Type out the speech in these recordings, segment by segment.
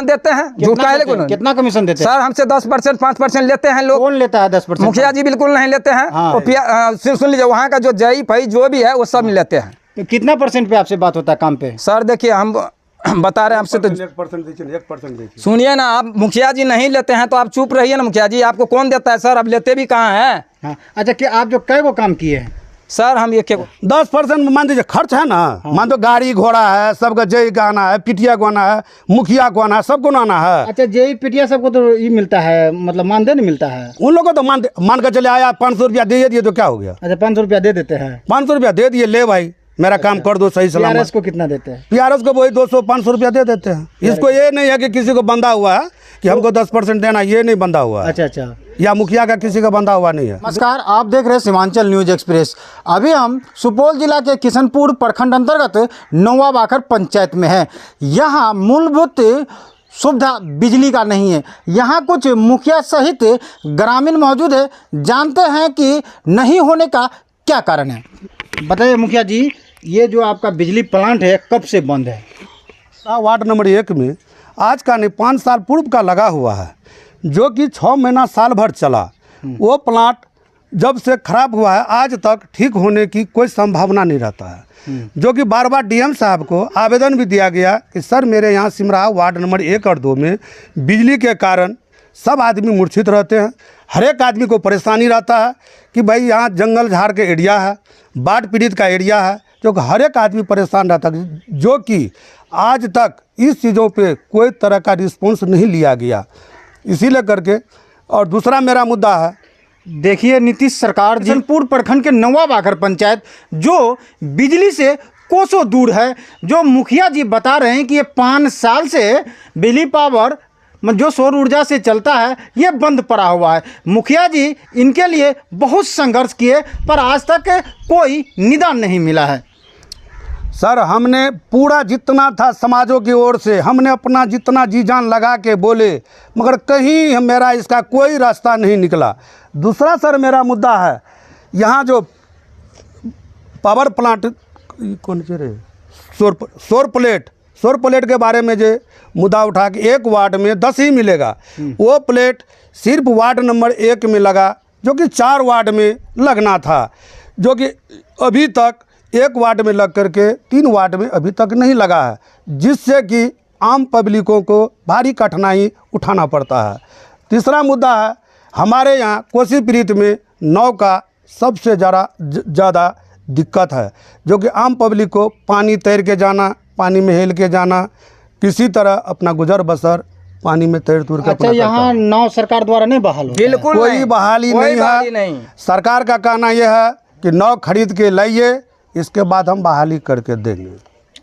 देते हैं, झूठ काहे को? कितना कमीशन देते हैं सर? हमसे 10%, 5% लेते हैं लोग। कौन लेता है 10%? मुखिया जी बिल्कुल नहीं लेते हैं। हाँ। सुन लीजिए, वहाँ का जो जई भाई जो भी है वो सब लेते हैं। तो कितना % पे आपसे बात होता है काम पे? सर देखिए, हम बता रहे हैं आपसे तो 1% सुनिए ना। आप मुखिया जी नहीं लेते हैं तो आप चुप रहिए ना। मुखिया जी आपको कौन देता है सर? आप लेते भी कहाँ हैं? हाँ। अच्छा, कि आप जो कई वो काम किए हैं सर? हम ये 10% मान दीजिए खर्च है ना। मान दो गाड़ी घोड़ा है, सबका जय का आना है, पिटिया को आना है, मुखिया को आना है, सबको आना है। अच्छा, जय पिटिया सबको तो ये मिलता है, मतलब मानदेन मिलता है उन लोगों को तो मान कर चले आया 500 रुपया दे दिए तो क्या हो गया? अच्छा, 500 रुपया दे देते हैं। 500 रुपया दे दिए, ले भाई मेरा काम कर दो सही सलामत। PRS को कितना देते हैं? PRS को वही 200-500 रुपया दे देते हैं। इसको ये नहीं है कि किसी को बंधा हुआ है कि हमको 10% देना, ये नहीं बंधा हुआ है। अच्छा, या मुखिया का किसी का बंधा हुआ नहीं है। नमस्कार, आप देख रहे हैं सीमांचल न्यूज एक्सप्रेस। अभी हम सुपौल जिला के किशनपुर प्रखंड अंतर्गत नौवा बाखर पंचायत में है। यहाँ मूलभूत सुविधा बिजली का नहीं है। यहाँ कुछ मुखिया सहित ग्रामीण मौजूद है, जानते हैं कि नहीं होने का क्या कारण है। बताइए मुखिया जी, ये जो आपका बिजली प्लांट है कब से बंद है? वार्ड नंबर 1 में आज का नहीं 5 साल पूर्व का लगा हुआ है, जो कि 6 महीना साल भर चला। वो प्लांट जब से खराब हुआ है आज तक ठीक होने की कोई संभावना नहीं रहता है। जो कि बार बार DM साहब को आवेदन भी दिया गया कि सर मेरे यहाँ सिमरा वार्ड नंबर 1 और 2 में बिजली के कारण सब आदमी मूर्छित रहते हैं। हर एक आदमी को परेशानी रहता है कि भाई यहाँ जंगल झाड़ के एरिया है, बाढ़ पीड़ित का एरिया है, जो कि हर एक आदमी परेशान रहता है। जो कि आज तक इस चीज़ों पे कोई तरह का रिस्पॉन्स नहीं लिया गया, इसीलिए करके। और दूसरा मेरा मुद्दा है, देखिए नीतीश सरकार किशनपुर प्रखंड के नौवा बाखर पंचायत जो बिजली से कोसों दूर है, जो मुखिया जी बता रहे हैं कि ये 5 साल से बिजली पावर जो सौर ऊर्जा से चलता है ये बंद पड़ा हुआ है। मुखिया जी इनके लिए बहुत संघर्ष किए पर आज तक कोई निदान नहीं मिला है। सर हमने पूरा जितना था समाजों की ओर से हमने अपना जितना जी जान लगा के बोले, मगर कहीं मेरा इसका कोई रास्ता नहीं निकला। दूसरा सर मेरा मुद्दा है, यहाँ जो पावर प्लांट कौन से रहे सौर प्लेट के बारे में जो मुद्दा उठा के 1 वार्ड में 10 ही मिलेगा, वो प्लेट सिर्फ वार्ड नंबर 1 में लगा, जो कि 4 वार्ड में लगना था, जो कि अभी तक 1 वार्ड में लग करके 3 वार्ड में अभी तक नहीं लगा है, जिससे कि आम पब्लिकों को भारी कठिनाई उठाना पड़ता है। तीसरा मुद्दा है, हमारे यहाँ कोसी पीड़ित में नाव का सबसे ज़्यादा दिक्कत है, जो कि आम पब्लिक को पानी तैर के जाना, पानी में हेल के जाना, किसी तरह अपना गुजर बसर पानी में तैर तूर के। अच्छा, यहाँ नाव सरकार द्वारा नहीं बहाल होता? बिल्कुल कोई बहाली नहीं है। सरकार का कहना यह है कि नाव खरीद के लाइए, इसके बाद हम बहाली करके देंगे।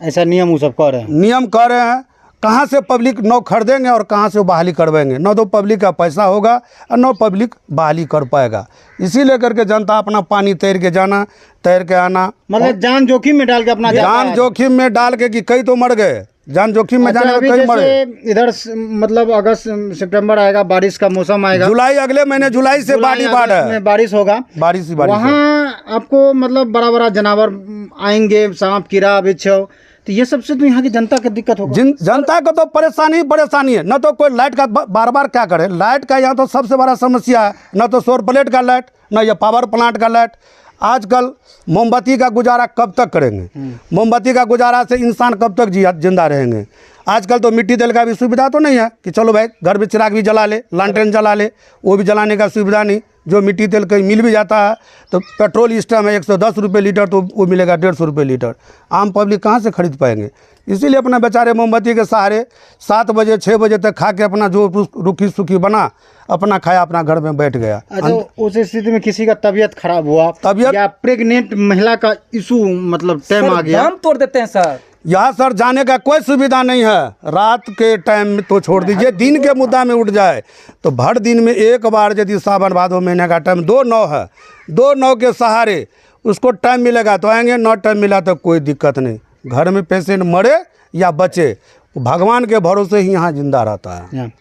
ऐसा नियम वो सब कह रहे हैं? नियम कह रहे हैं। कहाँ से पब्लिक नाव खरीदेंगे और कहाँ से वो बहाली करवाएंगे? न तो पब्लिक का पैसा होगा और न पब्लिक बहाली कर पाएगा। इसीलिए करके जनता अपना पानी तैर के जाना, तैर के आना, मतलब जान जोखिम में डाल के अपना जान जोखिम में डाल के कि कई तो मर गए, जान जोखिम में जाने के कई मरे। इधर मतलब अगस्त सितंबर आएगा, बारिश का मौसम आएगा, जुलाई अगले महीने जुलाई से बाढ़ है, बारिश होगा, बारिश ही बारिश। वहाँ आपको मतलब बड़ा बड़ा जानवर आएंगे, सांप कीड़ा बिच्छू, तो ये सबसे तो यहाँ की जनता की दिक्कत होगी। जनता को तो परेशानी है। न तो कोई लाइट का बार बार क्या करे, लाइट का यहाँ तो सबसे बड़ा समस्या है। न तो सौर प्लेट का लाइट, न ये पावर प्लांट का लाइट। आजकल मोमबत्ती का गुजारा कब तक करेंगे? मोमबत्ती का गुजारा से इंसान कब तक जिंदा रहेंगे? आजकल तो मिट्टी तेल का भी सुविधा तो नहीं है कि चलो भाई घर में चिराग भी जला ले, लालटेन जला ले, वो भी जलाने का सुविधा नहीं। जो मिट्टी तेल कहीं मिल भी जाता है तो पेट्रोल इस टाइम है 110 रुपये लीटर, तो वो मिलेगा 150 रुपये लीटर। आम पब्लिक कहाँ से खरीद पाएंगे? इसीलिए अपना बेचारे मोमबत्ती के सहारे 7 बजे 6 बजे तक खा के अपना जो रुखी सुखी बना, अपना खाया, अपना घर में बैठ गया। अच्छा, उस स्थिति में किसी का तबीयत खराब हुआ, तबीयत या प्रेग्नेंट महिला का इशू मतलब टाइम आ गया, दम तोड़ देते हैं सर। यहाँ सर जाने का कोई सुविधा नहीं है। रात के टाइम में तो छोड़ दीजिए, दिन के मुद्दा में उठ जाए तो भर दिन में एक बार यदि सावन भादो महीने का टाइम 2 नाव है, 2 नाव के सहारे उसको टाइम मिलेगा तो आएंगे, न टाइम मिला तो कोई दिक्कत नहीं। घर में पेशेंट मरे या बचे, भगवान के भरोसे ही यहाँ जिंदा रहता है।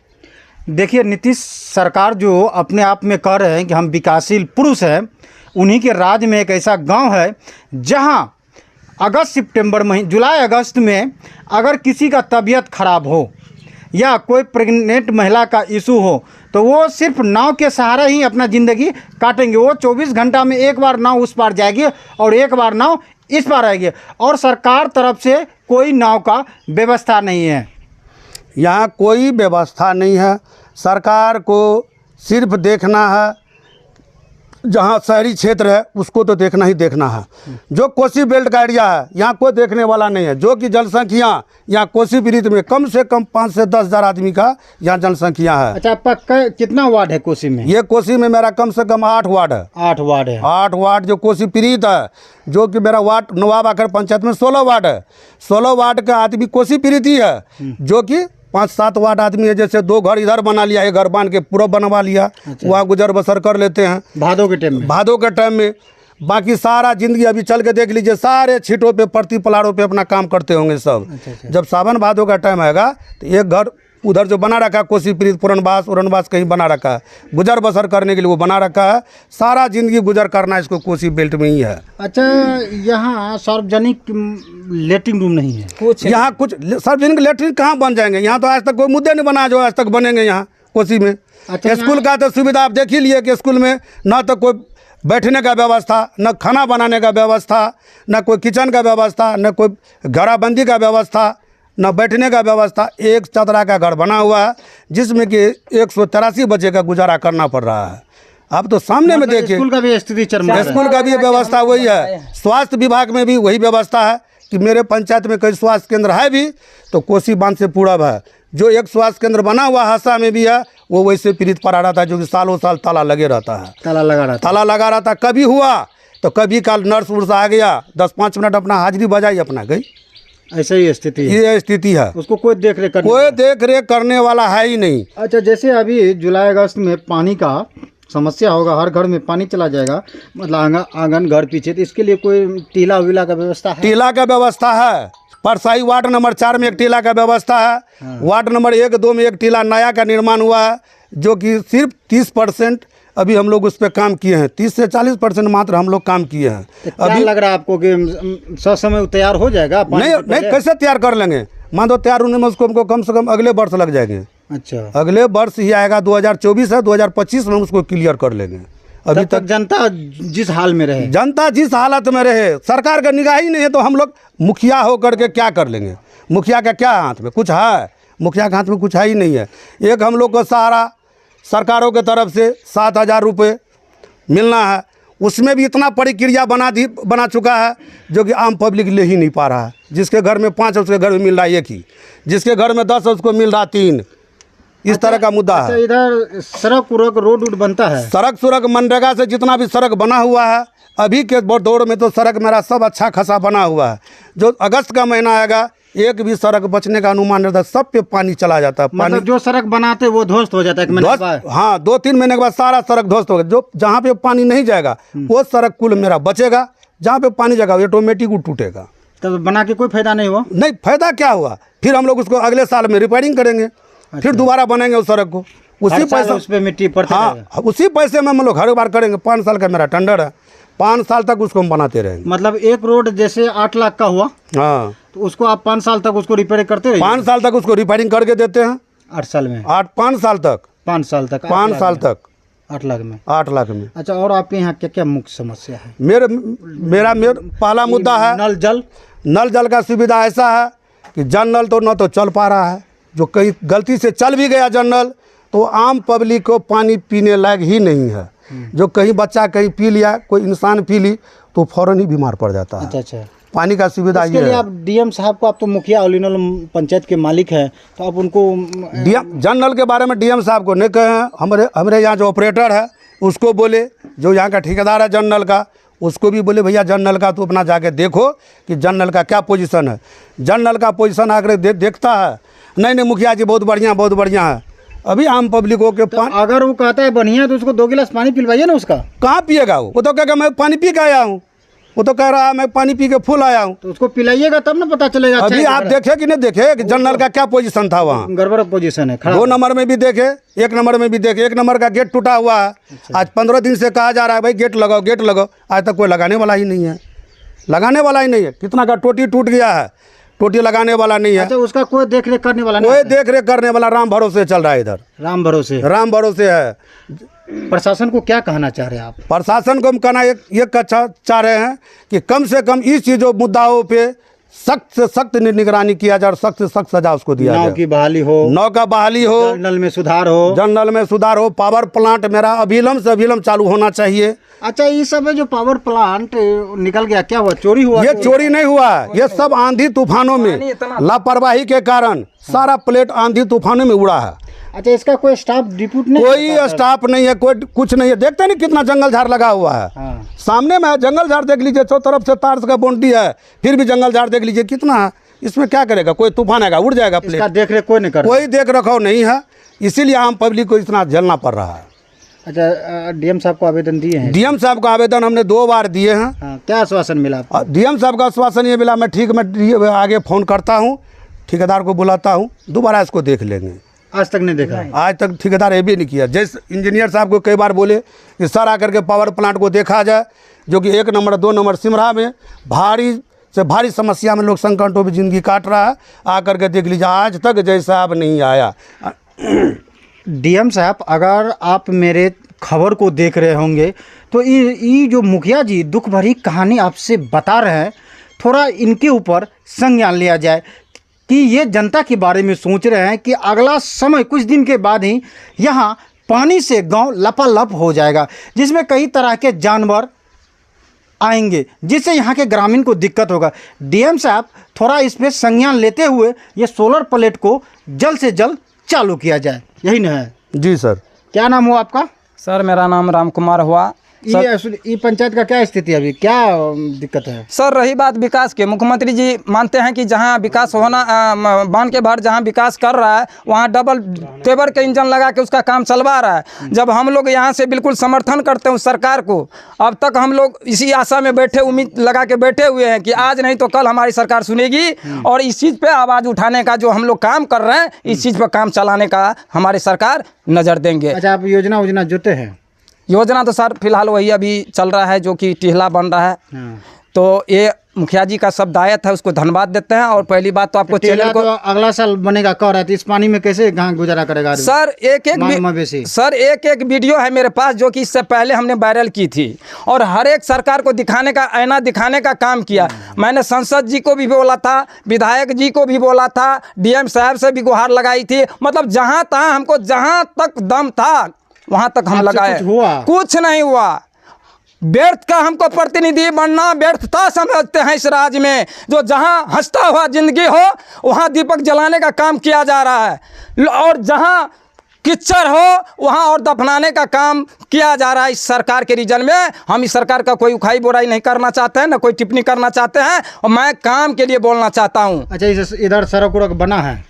देखिए नीतीश सरकार जो अपने आप में कह रहे हैं कि हम विकासशील पुरुष हैं, उन्हीं के राज में एक ऐसा गांव है जहां अगस्त सितंबर महीने, जुलाई अगस्त में अगर किसी का तबीयत खराब हो या कोई प्रेग्नेंट महिला का इशू हो तो वो सिर्फ नाव के सहारा ही अपना ज़िंदगी काटेंगे। वो 24 घंटा में एक बार नाव उस पार जाएगी और एक बार नाव इस पार आएगी, और सरकार तरफ से कोई नाव का व्यवस्था नहीं है। यहाँ कोई व्यवस्था नहीं है। सरकार को सिर्फ देखना है, जहाँ शहरी क्षेत्र है उसको तो देखना ही देखना है। जो कोसी बेल्ट का एरिया है यहाँ कोई देखने वाला नहीं है। जो कि जनसंख्या यहाँ कोसी ब्रिज में कम से कम 5 से 10 हज़ार आदमी का यहाँ जनसंख्या है। अच्छा, आपका कितना वार्ड है कोसी में? ये कोसी में मेरा कम से कम 8 वार्ड है। 8 वार्ड है। 8 वार्ड जो कोसी पीड़ित है, जो कि मेरा वार्ड नवाब आखिर पंचायत में 16 वार्ड है। 16 वार्ड का आदमी कोसी पीड़ित ही है, जो कि 5-7 वार्ड आदमी है। जैसे 2 घर इधर बना लिया, एक घर बांध के पूरा बनवा लिया, वहाँ गुजर बसर कर लेते हैं भादों के टाइम में। भादों के टाइम में। बाकी सारा जिंदगी अभी चल के देख लीजिए, सारे छीटों पे प्रति पलाड़ों पे अपना काम करते होंगे सब। जब सावन भादों का टाइम आएगा तो एक घर उधर जो बना रखा है कोसी पीड़ित पुरनवास कहीं बना रखा है, गुजर बसर करने के लिए वो बना रखा है। सारा जिंदगी गुजर करना इसको कोसी बेल्ट में ही है। अच्छा, यहाँ सार्वजनिक लेटरिन रूम नहीं है कुछ यहाँ कुछ सार्वजनिक लेटरिन कहाँ बन जाएंगे? यहाँ तो आज तक कोई मुद्दे नहीं बना जो आज तक बनेंगे यहाँ कोसी में। अच्छा, स्कूल का तो सुविधा आप देख ही लिए कि स्कूल में ना तो कोई बैठने का व्यवस्था, न खाना बनाने का व्यवस्था, न कोई किचन का व्यवस्था, न कोई घेराबंदी का व्यवस्था, न बैठने का व्यवस्था। एक चदरा का घर बना हुआ है जिसमें कि 183 बच्चे का गुजारा करना पड़ रहा है। आप तो सामने में देखिए, स्कूल का भी स्थिति चरमरा है। स्कूल का भी व्यवस्था वही है। स्वास्थ्य विभाग में भी वही व्यवस्था है कि मेरे पंचायत में कई स्वास्थ्य केंद्र है भी तो कोसी बांध से पूरब है। जो एक स्वास्थ्य केंद्र बना हुआ हासा में भी है वो वैसे पीड़ित पड़ा रहता है, जो कि सालों साल ताला लगे रहता है। ताला लगा रहता। कभी हुआ तो कभी काल नर्स उर्स आ गया, 10-5 मिनट अपना हाजिरी बजाई अपना गई। ऐसे ही स्थिति है। ये स्थिति है। उसको कोई देख रेख करने वाला है ही नहीं। अच्छा, जैसे अभी जुलाई अगस्त में पानी का समस्या होगा, हर घर में पानी चला जाएगा, मतलब आंगन घर पीछे, तो इसके लिए कोई टीला वीला का व्यवस्था है? टीला का व्यवस्था है। परसाई वार्ड नंबर 4 में एक टीला का व्यवस्था है। वार्ड नंबर 1-2 में एक टीला नया का निर्माण हुआ है, जो कि सिर्फ 30% अभी हम लोग उस पर काम किए हैं। 30 से 40% मात्र हम लोग काम किए हैं। क्या अभी लग रहा है आपको कि समय तैयार हो जाएगा? नहीं, कैसे तैयार कर लेंगे? मान दो तैयार होने में उसको हमको कम से कम अगले वर्ष लग जाएंगे। अच्छा, अगले वर्ष ही आएगा, 2024 है, 2025 में हम उसको क्लियर कर लेंगे। अभी तक जनता जिस हाल में रहे, जनता जिस हालत में रहे, सरकार का निगाह ही नहीं है, तो हम लोग मुखिया हो करके क्या कर लेंगे? मुखिया का क्या हाथ में कुछ है? मुखिया के हाथ में कुछ है ही नहीं है। एक हम लोग को सहारा सरकारों के तरफ से 7,000 रुपये मिलना है, उसमें भी इतना प्रक्रिया बना चुका है जो कि आम पब्लिक ले ही नहीं पा रहा है। जिसके घर में 5 है उसके घर में मिल रहा है 1 ही, जिसके घर में 10 है उसको मिल रहा 3। इस तरह का मुद्दा है। इधर सड़क रोड बनता है, सड़क मनरेगा से जितना भी सड़क बना हुआ है अभी के दौर में तो सड़क मेरा सब अच्छा खासा बना हुआ है। जो अगस्त का महीना आएगा एक भी सड़क बचने का अनुमान रहता है, सब पे पानी चला जाता है। मतलब जो सड़क बनाते वो ध्वस्त हो जाता है। हाँ, 2-3 महीने के बाद सारा सड़क ध्वस्त होगा। जो जहाँ पे पानी नहीं जाएगा वो सड़क कुल मेरा बचेगा, जहाँ पे पानी जाएगा ऑटोमेटिक वो टूटेगा। तब बना के कोई फायदा नहीं हुआ? नहीं, फायदा क्या हुआ? फिर हम लोग उसको अगले साल में रिपेयरिंग करेंगे। फिर दोबारा बनेंगे उस सड़क को, उसी पैसे उस पे मिट्टी पड़ती है। हाँ, उसी पैसे में हम लोग हर बार करेंगे। 5 साल का मेरा टेंडर है, 5 साल तक उसको हम बनाते रहेंगे। मतलब एक रोड जैसे 8 लाख का हुआ, हाँ, तो उसको आप 5 साल तक उसको रिपेयर करते रहिए। 5 साल तक उसको रिपेयरिंग करके देते हैं। 8 साल में 5 साल तक 5 साल तक 8 लाख में। 8 लाख में। अच्छा, और आपके यहाँ क्या क्या मुख्य समस्या है? मेरा पहला मुद्दा है नल जल का सुविधा। ऐसा है कि जल नल तो न तो चल पा रहा है, जो कहीं गलती से चल भी गया जल नल तो आम पब्लिक को पानी पीने लायक ही नहीं है। जो कहीं बच्चा कहीं पी लिया, कोई इंसान पी ली तो फौरन ही बीमार पड़ जाता है। अच्छा, पानी का सुविधा ये है। आप डीएम साहब को, आप तो मुखिया ऑल इन ऑल पंचायत के मालिक हैं, तो आप उनको जल नल के बारे में डीएम साहब को नहीं कहे हैं। हमारे यहाँ जो ऑपरेटर है उसको बोले, जो यहाँ का ठेकेदार है जल नल का उसको भी बोले भैया जल नल का तो अपना जाके देखो कि जल नल का क्या पोजीशन है। जल नल का पोजीशन आकर देखता है, नहीं मुखिया जी बहुत बढ़िया है। अभी आम पब्लिकों के अगर वो कहता है बढ़िया तो उसको 2 गिलास पानी पिलवाइए ना। उसका कहाँ पिएगा? वो तो कहेगा मैं पानी पी के आया हूँ। वो तो कह रहा है मैं पानी पी के फुल आया हूँ। तो उसको पिलाइएगा तब ना पता चलेगा। अभी आप देखे कि नहीं देखे कि जल नल का क्या पोजीशन था? वहाँ गड़बड़ पोजीशन है। 2 नंबर में भी देखे, 1 नंबर में भी देखे। 1 नंबर का गेट टूटा हुआ है। आज 15 दिन से कहा जा रहा है भाई गेट लगाओ। आज तक कोई लगाने वाला ही नहीं है। कितना का टोटी टूट गया है। टोटी लगाने वाला नहीं है। अच्छा, उसका कोई देख रेख करने वाला नहीं कोई आता? देख रेख करने वाला राम भरोसे चल रहा है इधर, राम भरोसे। राम भरोसे है। प्रशासन को क्या कहना चाह रहे हैं आप? प्रशासन को हम कहना ये चाह रहे हैं कि कम से कम इस चीज़ों मुद्दाओं पे सख्त से सख्त निगरानी किया जाए और सख्त से सख्त सजा उसको दिया नाव जाए। की बहाली हो, नाव का बहाली हो, जल में सुधार हो, जनरल में सुधार हो, पावर प्लांट मेरा अविलंब से अविलंब चालू होना चाहिए। अच्छा, ये सब है जो पावर प्लांट निकल गया, क्या हुआ? चोरी हुआ? ये चोरी नहीं हुआ, ये सब आंधी तूफानों में लापरवाही के कारण सारा प्लेट आंधी तूफानों में उड़ा है। अच्छा, इसका कोई स्टाफ डिप्यूट नहीं? कोई स्टाफ नहीं है, कोई कुछ नहीं है। देखते नहीं कितना जंगल झाड़ लगा हुआ है। हाँ। सामने में है, जंगल झाड़ देख लीजिए, चौ तरफ से तार का बाउंड्री है, फिर भी जंगल झाड़ देख लीजिए कितना है। इसमें क्या करेगा? कोई तूफान आएगा उड़ जाएगा प्लेट। इसका देख रेख कोई नहीं कर रहा? कोई देख रखाव नहीं है, इसीलिए आम पब्लिक को इतना झेलना पड़ रहा है। अच्छा, डीएम साहब को आवेदन दिए हैं? डीएम साहब का आवेदन हमने 2 बार दिए हैं। हाँ, क्या आश्वासन मिला आपको? डीएम साहब का आश्वासन ये मिला, मैं आगे फ़ोन करता हूँ, ठेकेदार को बुलाता हूँ, दोबारा इसको देख लेंगे। आज तक नहीं देखा? आज तक ठेकेदार ये भी नहीं किया। जैसे इंजीनियर साहब को कई बार बोले कि सर आकर के पावर प्लांट को देखा जाए, जो कि 1 नंबर 2 नंबर सिमरा में भारी से भारी समस्या में लोग संकटों में ज़िंदगी काट रहा है, आकर के देख लीजिए। आज तक जय साहब नहीं आया। डीएम साहब, अगर आप मेरे खबर को देख रहे होंगे तो ये जो मुखिया जी दुख भरी कहानी आपसे बता रहे हैं, थोड़ा इनके ऊपर संज्ञान लिया जाए कि ये जनता के बारे में सोच रहे हैं कि अगला समय कुछ दिन के बाद ही यहाँ पानी से गांव लपालप हो जाएगा, जिसमें कई तरह के जानवर आएंगे, जिससे यहाँ के ग्रामीण को दिक्कत होगा। डीएम साहब, थोड़ा इस पे संज्ञान लेते हुए ये सोलर प्लेट को जल्द से जल्द चालू किया जाए, यही ना है? जी सर। क्या नाम हुआ आपका? सर मेरा नाम राम कुमार हुआ। ये पंचायत का क्या स्थिति है अभी, क्या दिक्कत है? सर रही बात विकास के, मुख्यमंत्री जी मानते हैं कि जहां विकास होना बांध के भर जहां विकास कर रहा है वहां डबल तेवर के इंजन लगा के उसका काम चलवा रहा है। जब हम लोग यहां से बिल्कुल समर्थन करते हैं उस सरकार को, अब तक हम लोग इसी आशा में बैठे, उम्मीद लगा के बैठे हुए हैं कि आज नहीं तो कल हमारी सरकार सुनेगी और इस चीज़ पे आवाज़ उठाने का जो हम लोग काम कर रहे हैं, इस चीज़ पर काम चलाने का हमारी सरकार नज़र देंगे। अच्छा, आप योजना जोते हैं? योजना तो सर फिलहाल वही अभी चल रहा है जो कि टिहला बन रहा है। हाँ। तो ये मुखिया जी का शब्द आयत है, उसको धन्यवाद देते हैं। और पहली बात तो आपको चैनल को तो अगला साल बनेगा कह रहा है, तो इस पानी में कैसे गुजारा करेगा सर? एक एक वीडियो है मेरे पास जो कि इससे पहले हमने वायरल की थी और हर एक सरकार को दिखाने का, आईना दिखाने का काम किया। मैंने सांसद जी को भी बोला था, विधायक जी को भी बोला था, डीएम साहब से भी गुहार लगाई थी। मतलब जहाँ तहाँ हमको जहाँ तक दम था वहाँ तक हम लगाए, कुछ नहीं हुआ। व्यर्थ का हमको प्रतिनिधि बनना व्यर्थता समझते हैं इस राज्य में। जो जहां हंसता हुआ जिंदगी हो वहां दीपक जलाने का काम किया जा रहा है और जहां किच्चर हो वहां और दफनाने का काम किया जा रहा है इस सरकार के रीजन में। हम इस सरकार का कोई उखाई बोराई नहीं करना चाहते हैं, ना कोई टिप्पणी करना चाहते हैं, और मैं काम के लिए बोलना चाहता हूँ। अच्छा, इधर सड़क उड़क बना है?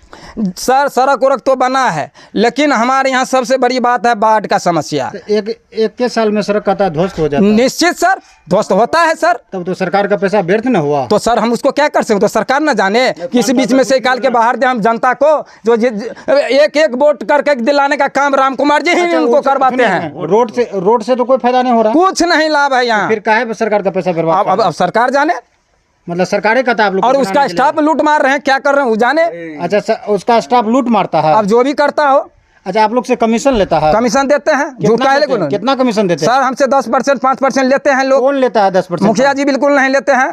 सर सड़क उड़क तो बना है, लेकिन हमारे यहाँ सबसे बड़ी बात है बाढ़ का समस्या। तो एक के साल में सड़क का ध्वस्त हो जाता है? निश्चित सर, ध्वस्त होता है सर। तब तो सरकार का पैसा व्यर्थ न हुआ? तो सर हम उसको क्या कर सकते? तो सरकार न जाने, किसी बीच में से निकाल के बाहर दे हम जनता को। जो एक एक वोट करके दिलाने का काम राम कुमार जी ही उनको करवाते हैं। रोड से तो कोई फायदा नहीं हो रहा, कुछ नहीं लाभ है यहाँ। फिर काहे सरकार का पैसा बर्बाद? अब सरकार जाने, मतलब सरकारें का था आप लोग, और उसका स्टाफ लूट मार रहे हैं, क्या कर रहे हैं वो जाने। अच्छा, उसका स्टाफ लूट मारता है? अब जो भी करता हो। अच्छा, आप लोग से कमीशन लेता है? कमीशन देते हैं। कितना कमीशन देते हैं सर? हमसे 10% 5% लेते हैं लोग। कौन लेता है 10%? मुखिया जी बिल्कुल नहीं लेते हैं।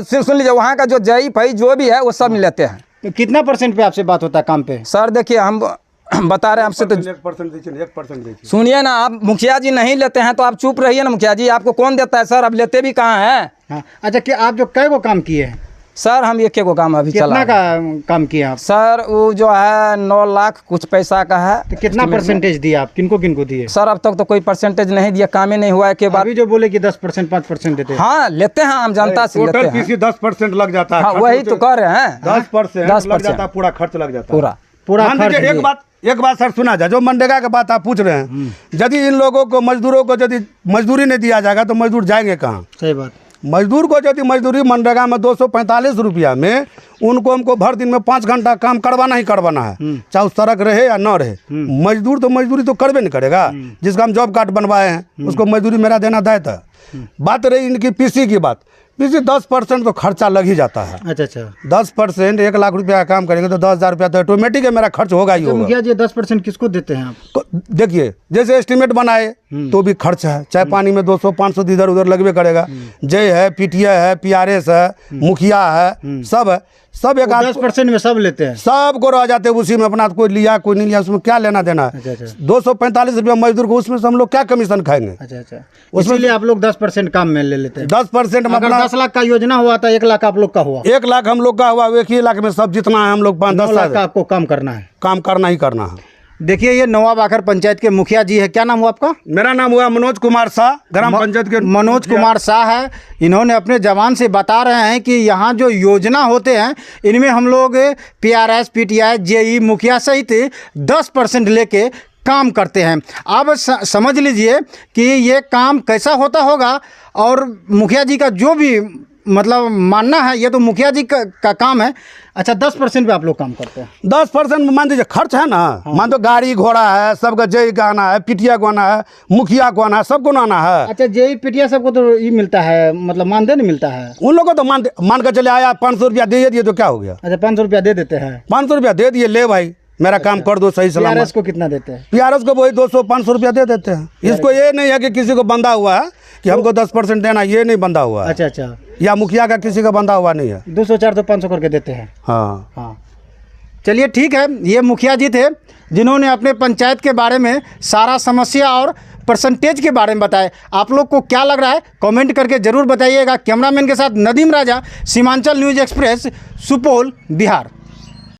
सुन लीजिए, वहाँ का जो जई भाई जो भी है वो सब लेते हैं। तो कितना % पे आपसे बात होता है काम पे? सर देखिए, हम बता रहे हैं आपसे, तो 1% सुनिए ना। आप मुखिया जी नहीं लेते हैं तो आप चुप रहिए ना। मुखिया जी आपको कौन देता है सर? अब लेते भी कहाँ हैं? हाँ। अच्छा, कि आप जो कै वो काम किए हैं? सर हम एक को काम अभी चला। कितना का काम किया आप? सर वो जो है 9 लाख कुछ पैसा का है। तो कितना % दिया आप? किनको दिए? सर अब तक तो कोई परसेंटेज नहीं दिया, काम ही नहीं हुआ है। के बाद अभी जो बोले कि 10% 5% देते हैं। हाँ लेते हैं, आम जनता से लेते हैं। 10% लग जाता है। हाँ, वही तो कर रहे हैं। 10% लग जाता है, पूरा खर्च लग जाता है। पूरा खर्च। एक बात सर सुना जाए, जो मनरेगा की बात आप पूछ रहे हैं, यदि इन लोगों को, मजदूरों को यदि मजदूरी नहीं दिया जाएगा तो मजदूर जाएंगे कहाँ? सही बात। मजदूर को यदि मजदूरी मनरेगा में 245 रुपया में उनको हमको भर दिन में 5 घंटा काम करवाना ही करवाना है, चाहे सड़क रहे या न रहे। मजदूर तो मजदूरी तो करबे नहीं करेगा। जिसका हम जॉब कार्ड बनवाए हैं उसको मजदूरी मेरा देना दायित्व है। बात रही इनकी पीसी की बात, पीसी 10% तो खर्चा लग ही जाता है। अच्छा अच्छा। 10% 1 लाख रुपया का काम करेंगे तो 10,000 रुपया तो ऑटोमेटिक है मेरा खर्च होगा ही तो होगा। मुखिया जी 10% किसको देते हैं आप? तो देखिए जैसे एस्टीमेट बनाए तो भी खर्च है, चाय पानी में 200-500 इधर उधर लगबे करेगा। जय है, पीटीआई है, पीआरएस है, मुखिया है, सब है, सब एक 10% में सब लेते हैं। सबको रह जाते हैं उसी में, अपना कोई लिया कोई नहीं लिया, उसमें क्या लेना देना है। अच्छा अच्छा। 245 रुपया मजदूर को, उसमें से हम लोग क्या कमीशन खाएंगे। अच्छा अच्छा, इसीलिए आप लोग 10% काम में ले लेते हैं। 10% में अगर अपना 10 लाख का योजना हुआ था, 1 लाख आप लोग का हुआ, 1 लाख हम लोग का हुआ, 1 ही लाख में सब जितना है हम लोग 9 5-10 लाख का आपको काम करना है। काम करना ही करना है। देखिए ये नवाब आखर पंचायत के मुखिया जी है, क्या नाम हुआ आपका? मेरा नाम हुआ मनोज कुमार शाह, ग्राम पंचायत के मनोज कुमार शाह है। इन्होंने अपने जबान से बता रहे हैं कि यहाँ जो योजना होते हैं इनमें हम लोग पीआरएस, पीटीआई, जेई, मुखिया सहित 10% लेके काम करते हैं। अब समझ लीजिए कि ये काम कैसा होता होगा, और मुखिया जी का जो भी मतलब मानना है, ये तो मुखिया जी का काम है। अच्छा, 10% पे आप लोग काम करते हैं। 10% मान दीजिए खर्च है ना। हाँ। मान दो गाड़ी घोड़ा है, सबका जय का आना है, पिटिया को आना है, मुखिया को आना है, सबको आना है। अच्छा, जेई पिटिया सबको तो ये मिलता है, मतलब मानदेन मिलता है उन लोगों को तो मान कर चले आया 500 रुपया दे दिए तो क्या हो गया। अच्छा, 500 रुपया दे देते हैं। 500 रुपया दे दिए, ले भाई मेरा काम कर दो सही सलामत। पीआरएस को कितना देते हैं? पीआरएस को वही 200-500 रुपया दे देते हैं। इसको ये नहीं है कि किसी को बंधा हुआ है कि हमको 10% देना, ये नहीं बंधा हुआ है। अच्छा अच्छा, या मुखिया का किसी का बंधा हुआ नहीं है। 200, 400, 500 करके देते हैं। हाँ हाँ, चलिए ठीक है। ये मुखिया जी थे जिन्होंने अपने पंचायत के बारे में सारा समस्या और परसेंटेज के बारे में बताए। आप लोग को क्या लग रहा है कमेंट करके ज़रूर बताइएगा। कैमरामैन के साथ नदीम राजा, सीमांचल न्यूज़ एक्सप्रेस, सुपौल, बिहार।